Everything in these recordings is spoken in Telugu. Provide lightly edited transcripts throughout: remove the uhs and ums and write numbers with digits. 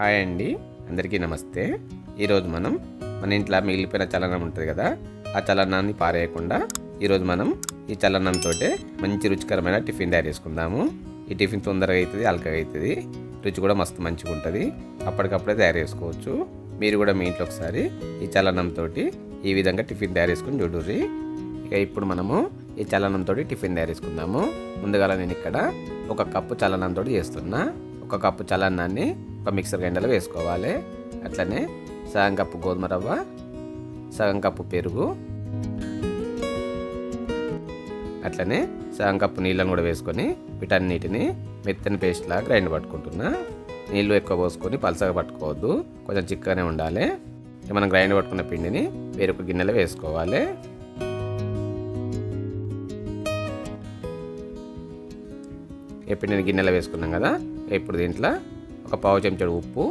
హాయ్ అండి, అందరికీ నమస్తే. ఈరోజు మనం మన ఇంట్లో మిగిలిపోయిన చలనం ఉంటుంది కదా, ఆ చలనాన్ని పారేయకుండా ఈరోజు మనం ఈ చలనంతో మంచి రుచికరమైన టిఫిన్ తయారు చేసుకుందాము. ఈ టిఫిన్ తొందరగా అవుతుంది, అల్కగా అవుతుంది, రుచి కూడా మస్తు మంచిగా ఉంటుంది. అప్పటికప్పుడే తయారు చేసుకోవచ్చు. మీరు కూడా మీ ఇంట్లో ఒకసారి ఈ చలనంతో ఈ విధంగా టిఫిన్ తయారు చేసుకుని చూడుర్రి. ఇక ఇప్పుడు మనము ఈ చలనంతో టిఫిన్ తయారు చేసుకుందాము. ముందుగా నేను ఇక్కడ 1 కప్పు చలనంతో చేస్తున్నా. 1 కప్పు చలనాన్ని ఒక మిక్సర్ గ్రైండర్లో వేసుకోవాలి. అట్లనే సగం కప్పు గోధుమ రవ్వ, సగం కప్పు పెరుగు, అట్లనే సగం కప్పు నీళ్ళను కూడా వేసుకొని వీటన్నిటిని మెత్తని పేస్ట్లా గ్రైండ్ పట్టుకుంటున్నా. నీళ్ళు ఎక్కువ పోసుకొని పలసగా పట్టుకోవద్దు, కొంచెం చిక్కగానే ఉండాలి. మనం గ్రైండ్ పట్టుకున్న పిండిని వేరొక గిన్నెలో వేసుకోవాలి. ఈ పిండిని గిన్నెలో వేసుకున్నాం కదా, ఇప్పుడు దీంట్లో 1 పావు చెంచాడు ఉప్పు,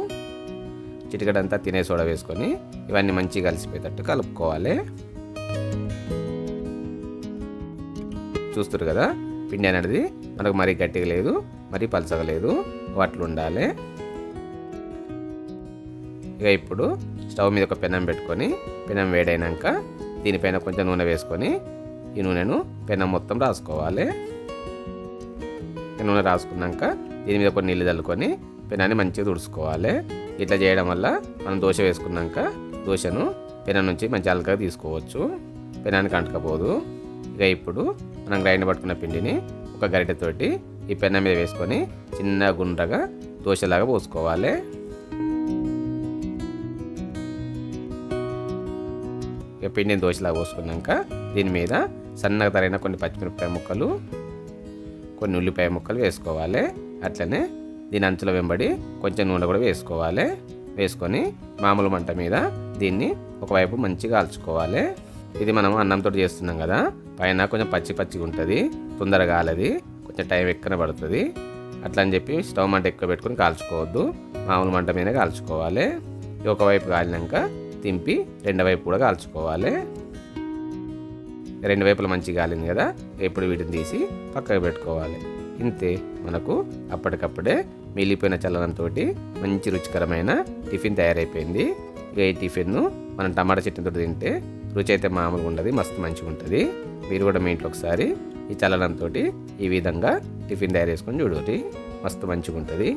చిటికెడంతా తినే సోడా వేసుకొని ఇవన్నీ మంచిగా కలిసిపోయేటట్టు కలుపుకోవాలి. చూస్తారు కదా, పిండి అనేది మనకు మరీ గట్టిగా లేదు, మరీ పలచగా లేదు, అట్లా ఉండాలి. ఇక ఇప్పుడు స్టవ్ మీద ఒక పెనం పెట్టుకొని పెనం వేడైనాక దీనిపైన కొంచెం నూనె వేసుకొని ఈ నూనెను పెనం మొత్తం రాసుకోవాలి. నూనె రాసుకున్నాక దీని మీద కొన్ని నీళ్ళు చల్లుకొని పెనాన్ని మంచిగా తుడుచుకోవాలి. ఇట్లా చేయడం వల్ల మనం దోశ వేసుకున్నాక దోశను పెనం నుంచి మంచి అలకగా తీసుకోవచ్చు, పెనానికి అంటకపోదు. ఇక ఇప్పుడు మనం గ్రైండ్ పట్టుకున్న పిండిని ఒక గరిటెతోటి ఈ పెనం మీద వేసుకొని చిన్న గుండ్రగా దోశలాగా పోసుకోవాలి. ఇక పిండిని దోశలాగా పోసుకున్నాక దీని మీద సన్నగా తరిగిన కొన్ని పచ్చిమిరపకాయ ముక్కలు, కొన్ని ఉల్లిపాయ ముక్కలు వేసుకోవాలి. అట్లనే దీని అంచుల వెంబడి కొంచెం నూనె కూడా వేసుకోవాలి. వేసుకొని మామూలు మంట మీద దీన్ని ఒకవైపు మంచిగా కాల్చుకోవాలి. ఇది మనం అన్నంతో చేస్తున్నాం కదా, పైన కొంచెం పచ్చిగా ఉంటుంది, తొందరగా కాలది, కొంచెం టైం ఎక్కువ పడుతుంది. అట్లా అని చెప్పి స్టవ్ మంట ఎక్కువ పెట్టుకొని కాల్చుకోవద్దు, మామూలు మంట మీద కాల్చుకోవాలి. ఒకవైపు కాలినాక తింపి రెండో వైపు కూడా కాల్చుకోవాలి. 2 వైపులు మంచిగా కాలింది కదా, ఇప్పుడు వీటిని తీసి పక్కకు పెట్టుకోవాలి. ఇంతే, మనకు అప్పటికప్పుడే మిగిలిపోయిన చలనంతో మంచి రుచికరమైన టిఫిన్ తయారైపోయింది. ఇక ఈ టిఫిన్ను మనం టమాటా చట్నీతో తింటే రుచి అయితే మామూలుగా ఉండదు, మస్తు మంచిగా ఉంటుంది. మీరు కూడా మీ ఇంట్లో ఒకసారి ఈ చలనంతో ఈ విధంగా టిఫిన్ తయారు చేసుకొని చూడండి, మస్తు మంచిగా ఉంటుంది.